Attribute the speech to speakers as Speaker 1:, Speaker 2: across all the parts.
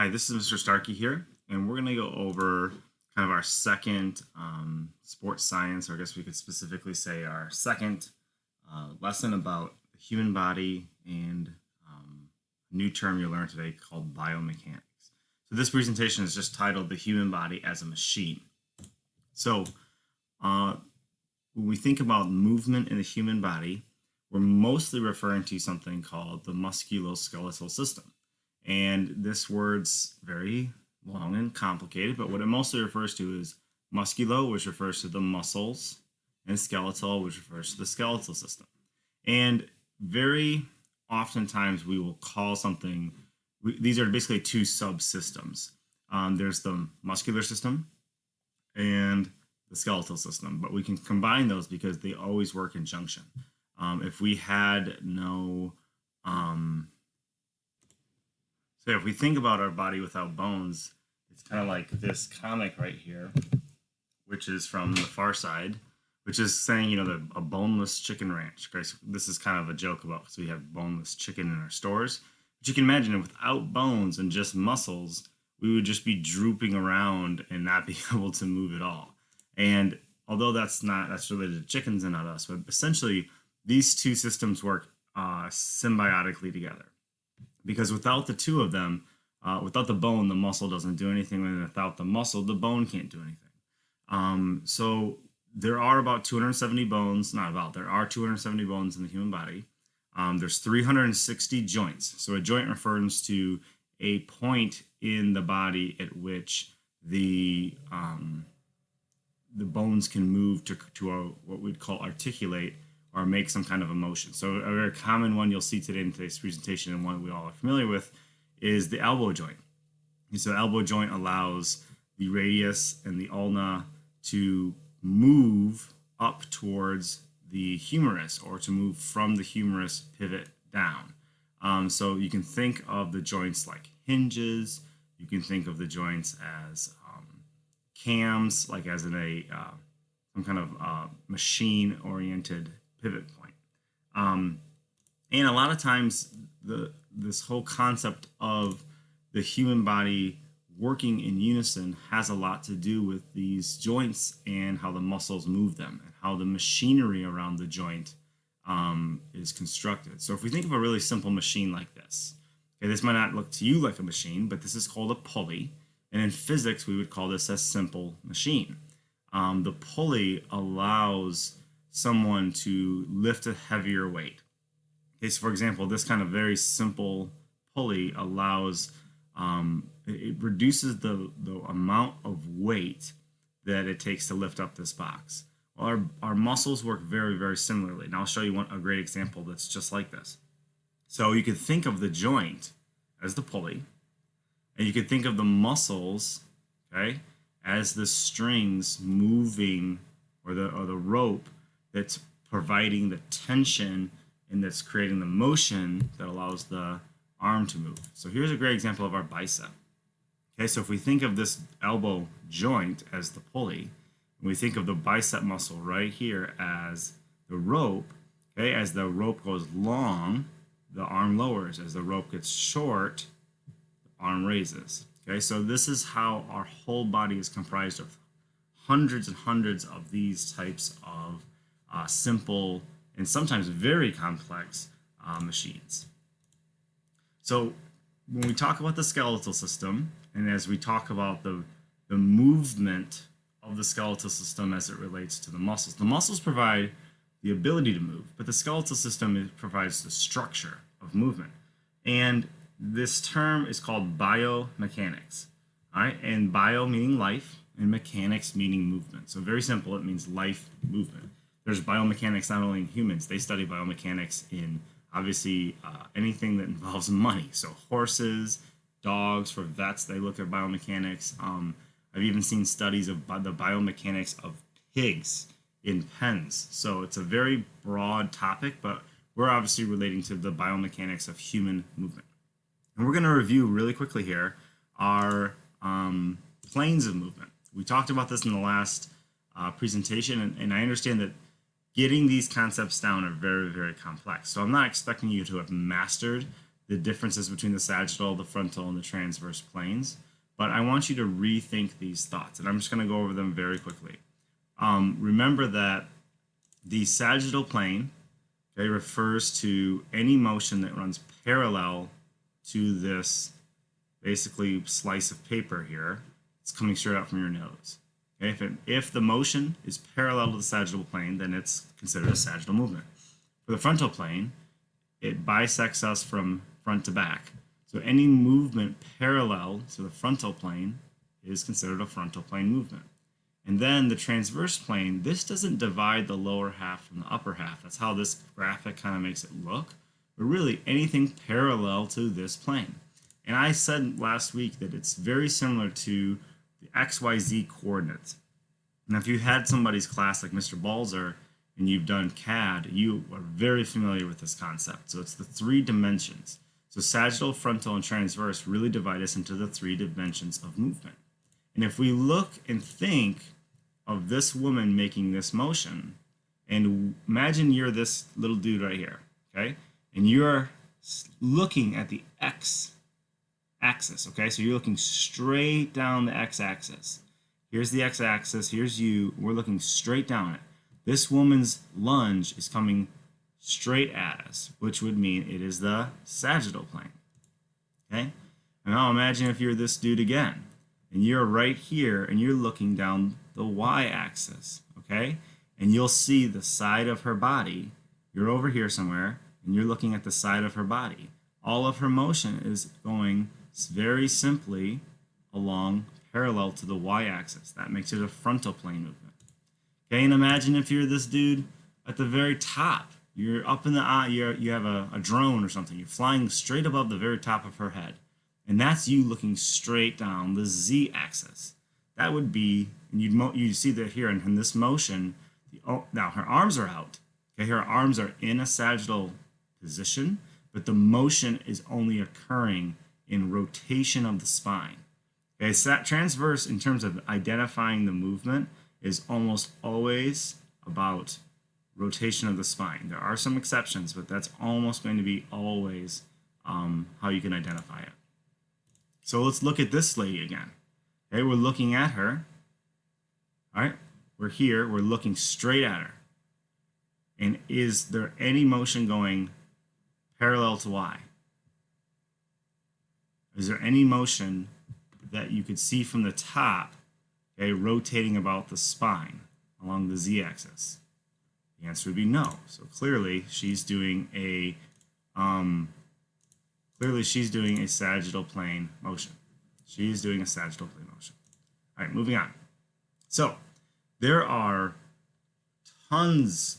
Speaker 1: Hi, this is Mr. Starkey here, and we're going to go over kind of our second sports science, or I guess we could specifically say our second lesson about the human body and a new term you'll learn today called biomechanics. So this presentation is just titled The Human Body as a Machine. So when we think about movement in the human body, we're mostly referring to something called the musculoskeletal system. And this word's very long and complicated, but what it mostly refers to is musculo, which refers to the muscles, and skeletal, which refers to the skeletal system. And very oftentimes we will call something, these are basically two subsystems. There's the muscular system and the skeletal system, but we can combine those because they always work in junction. If we had no So if we think about our body without bones, it's kind of like this comic right here, which is from The Far Side, which is saying, you know, a boneless chicken ranch. Okay, so this is kind of a joke about because we have boneless chicken in our stores. But you can imagine without bones and just muscles, we would just be drooping around and not be able to move at all. And although that's related to chickens and not us, but essentially these two systems work symbiotically together. Because without the two of them, without the bone, the muscle doesn't do anything, and without the muscle, the bone can't do anything. So there are about 270 bones, not about, there are 270 bones in the human body. There's 360 joints. So a joint refers to a point in the body at which the bones can move to what we'd call articulate, or make some kind of a motion. So a very common one you'll see today in today's presentation, and one we all are familiar with, is the elbow joint. And so the elbow joint allows the radius and the ulna to move up towards the humerus, or to move from the humerus pivot down. So you can think of the joints like hinges. You can think of the joints as cams, like as in some kind of machine-oriented pivot point. And a lot of times this whole concept of the human body working in unison has a lot to do with these joints and how the muscles move them and how the machinery around the joint is constructed. So if we think of a really simple machine like this, okay, this might not look to you like a machine, but this is called a pulley. And in physics, we would call this a simple machine. The pulley allows someone to lift a heavier weight. Okay, so for example, this kind of very simple pulley allows, it reduces the amount of weight that it takes to lift up this box. Well, our muscles work very, very similarly. And I'll show you a great example that's just like this. So you could think of the joint as the pulley, and you could think of the muscles, okay, as the strings moving, or the rope that's providing the tension and that's creating the motion that allows the arm to move. So here's a great example of our bicep. Okay, so if we think of this elbow joint as the pulley, and we think of the bicep muscle right here as the rope, okay, as the rope goes long, the arm lowers. As the rope gets short, the arm raises. Okay, so this is how our whole body is comprised of hundreds and hundreds of these types of simple and sometimes very complex machines. So when we talk about the skeletal system, and as we talk about the movement of the skeletal system as it relates to the muscles provide the ability to move, but the skeletal system provides the structure of movement. And this term is called biomechanics. All right, and bio meaning life, and mechanics meaning movement. So very simple, it means life movement. There's biomechanics not only in humans, they study biomechanics in obviously anything that involves money. So horses, dogs, for vets, they look at biomechanics. I've even seen studies of the biomechanics of pigs in pens. So it's a very broad topic, but we're obviously relating to the biomechanics of human movement. And we're going to review really quickly here our planes of movement. We talked about this in the last presentation, and I understand that getting these concepts down are very, very complex. So I'm not expecting you to have mastered the differences between the sagittal, the frontal, and the transverse planes. But I want you to rethink these thoughts, and I'm just going to go over them very quickly. Remember that the sagittal plane, okay, refers to any motion that runs parallel to this basically slice of paper here. It's coming straight out from your nose. Okay? If the motion is parallel to the sagittal plane, then it's considered a sagittal movement. For the frontal plane, it bisects us from front to back. So any movement parallel to the frontal plane is considered a frontal plane movement. And then the transverse plane, this doesn't divide the lower half from the upper half. That's how this graphic kind of makes it look. But really, anything parallel to this plane. And I said last week that it's very similar to the XYZ coordinates. Now, if you had somebody's class like Mr. Balzer and you've done CAD, you are very familiar with this concept. So it's the 3 dimensions. So sagittal, frontal, and transverse really divide us into the 3 dimensions of movement. And if we look and think of this woman making this motion, and imagine you're this little dude right here, okay? And you're looking at the X axis, okay? So you're looking straight down the X axis. Here's the X axis, here's you, we're looking straight down it. This woman's lunge is coming straight at us, which would mean it is the sagittal plane, okay? And now imagine if you're this dude again, and you're right here, and you're looking down the y-axis, okay? And you'll see the side of her body. You're over here somewhere, and you're looking at the side of her body. All of her motion is going very simply along parallel to the y-axis. That makes it a frontal plane movement. Okay, and imagine if you're this dude at the very top. You're up in the eye, you have a drone or something. You're flying straight above the very top of her head. And that's you looking straight down the z-axis. That would be, and you see that here in this motion, now her arms are out. Okay, her arms are in a sagittal position, but the motion is only occurring in rotation of the spine. Okay, so that transverse, in terms of identifying the movement, is almost always about rotation of the spine. There are some exceptions, but that's almost going to be always how you can identify it. So let's look at this lady again. Okay, we're looking at her. All right, we're here, we're looking straight at her. And is there any motion going parallel to Y? Is there any motion that you could see from the top, okay, rotating about the spine along the z-axis? The answer would be no. So clearly she's doing a sagittal plane motion. She's doing a sagittal plane motion. All right, moving on. So there are tons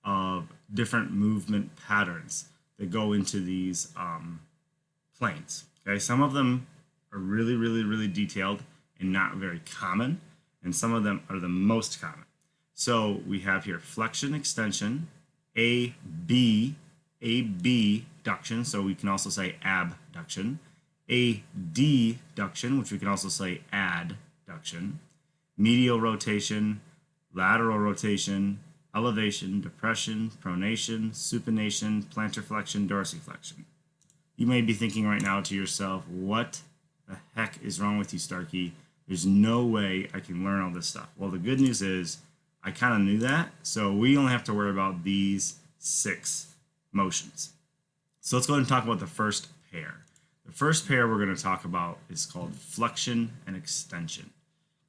Speaker 1: of different movement patterns that go into these planes. Okay, some of them are really detailed and not very common, and some of them are the most common. So we have here flexion, extension, AB duction, so we can also say abduction, adduction, which we can also say adduction, medial rotation, lateral rotation, elevation, depression, pronation, supination, plantar flexion, dorsiflexion. You may be thinking right now to yourself, what the heck is wrong with you, Starkey? There's no way I can learn all this stuff. Well, the good news is I kind of knew that, so we only have to worry about these 6 motions. So let's go ahead and talk about the first pair. The first pair we're going to talk about is called flexion and extension.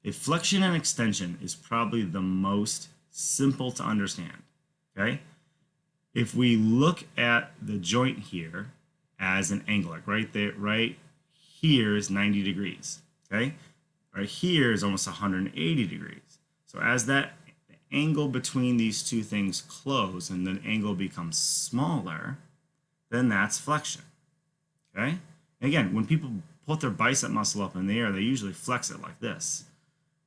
Speaker 1: A flexion and extension is probably the most simple to understand, okay? If we look at the joint here as an angle, like right there, right here is 90 degrees, okay? Right here is almost 180 degrees. So as that angle between these two things close and the angle becomes smaller, then that's flexion, okay? And again, when people put their bicep muscle up in the air, they usually flex it like this.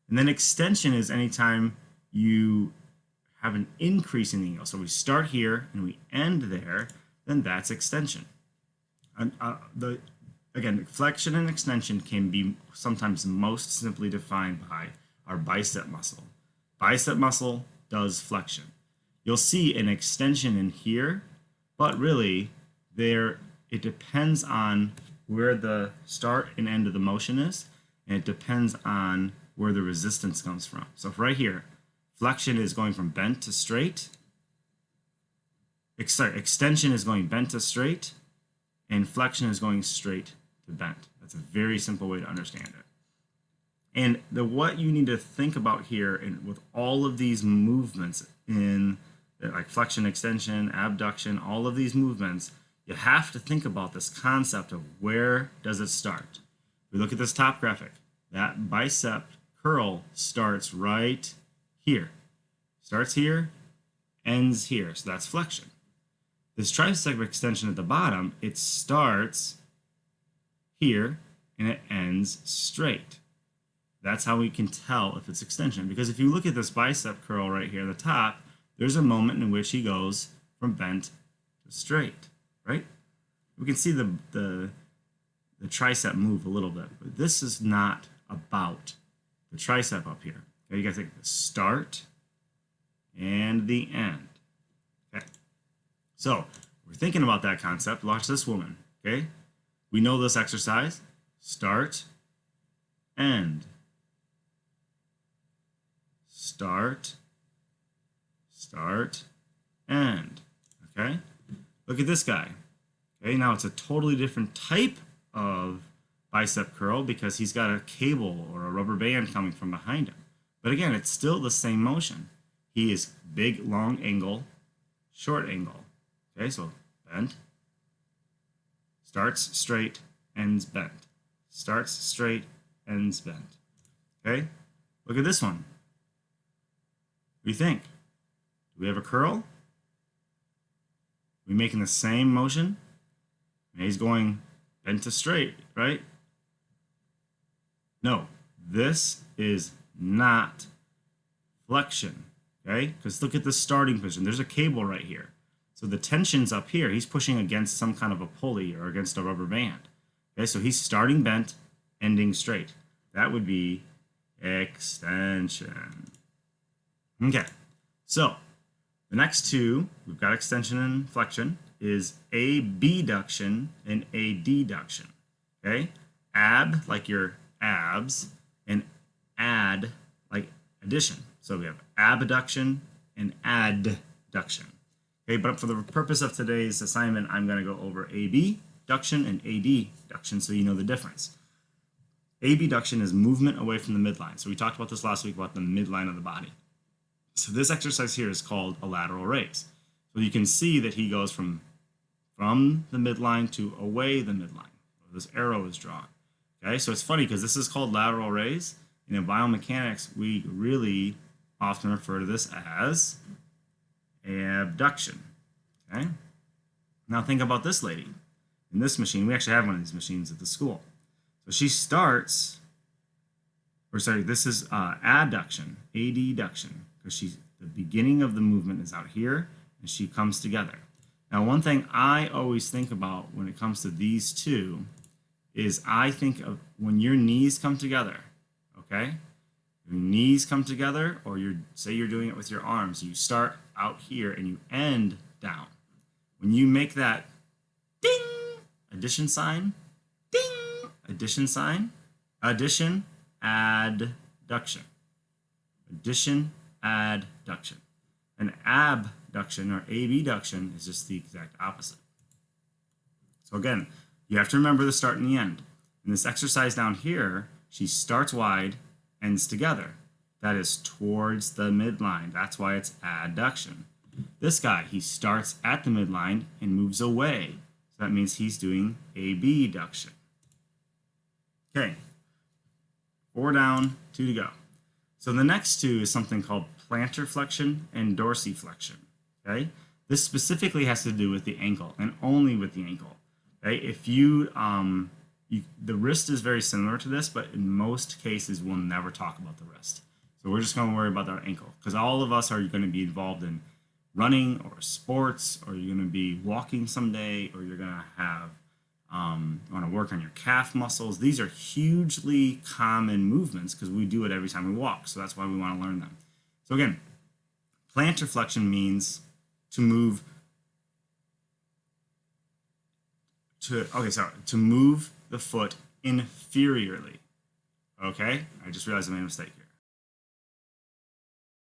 Speaker 1: And then extension is anytime you have an increase in the angle. So we start here and we end there, then that's extension. And again, flexion and extension can be sometimes most simply defined by our bicep muscle. Bicep muscle does flexion. You'll see an extension in here, but really it depends on where the start and end of the motion is, and it depends on where the resistance comes from. So if right here, flexion is going from bent to straight, extension is going bent to straight, and flexion is going straight to bent. That's a very simple way to understand it. And what you need to think about here, and with all of these movements in like flexion, extension, abduction, all of these movements, you have to think about this concept of where does it start. We look at this top graphic. That bicep curl starts right here. Starts here, ends here. So that's flexion. This tricep extension at the bottom, it starts here and it ends straight. That's how we can tell if it's extension. Because if you look at this bicep curl right here at the top, there's a moment in which he goes from bent to straight, right? We can see the tricep move a little bit, but this is not about the tricep up here. Okay, you guys think the start and the end. Okay, so we're thinking about that concept. Watch this woman. Okay, we know this exercise: start, end, start, start, end. Okay, look at this guy. Okay, now it's a totally different type of bicep curl because he's got a cable or a rubber band coming from behind him. But again, it's still the same motion. He is big, long angle, short angle. Okay, so bent, starts straight, ends bent. Starts straight, ends bent. Okay, look at this one. What do you think? Do we have a curl? Are we making the same motion? And he's going bent to straight, right? No, this is not flexion, okay? Because look at the starting position. There's a cable right here. So the tension's up here. He's pushing against some kind of a pulley or against a rubber band. Okay, so he's starting bent, ending straight. That would be extension. Okay, so the next two, we've got extension and flexion, is abduction and adduction. Okay, ab like your abs, and add like addition. So we have abduction and adduction. Okay, but for the purpose of today's assignment, I'm going to go over abduction and adduction so you know the difference. Abduction is movement away from the midline. So we talked about this last week about the midline of the body. So this exercise here is called a lateral raise. So you can see that he goes from the midline to away the midline. This arrow is drawn. Okay, so it's funny because this is called lateral raise. And in biomechanics, we really often refer to this as abduction. Okay, now think about this lady. In this machine, we actually have one of these machines at the school. So she starts, or sorry, this is adduction, adduction, because the beginning of the movement is out here, and she comes together. Now, one thing I always think about when it comes to these two is I think of when your knees come together, okay? Your knees come together, or say you're doing it with your arms. You start out here and you end down. When you make that ding addition sign, ding addition sign, addition, adduction, addition, adduction. An abduction or abduction is just the exact opposite. So again, you have to remember the start and the end. In this exercise down here, she starts wide, ends together. That is towards the midline. That's why it's adduction. This guy, he starts at the midline and moves away. So that means he's doing abduction. Okay, 4 down, 2 to go. So the next two is something called plantar flexion and dorsiflexion. Okay, this specifically has to do with the ankle and only with the ankle. Okay, if the wrist is very similar to this, but in most cases we'll never talk about the wrist. So we're just going to worry about our ankle because all of us are going to be involved in running or sports, or you're going to be walking someday, or you're going to have want to work on your calf muscles. These are hugely common movements because we do it every time we walk. So that's why we want to learn them. So again, plantar flexion means to move to move the foot inferiorly. Okay, I just realized I made a mistake here.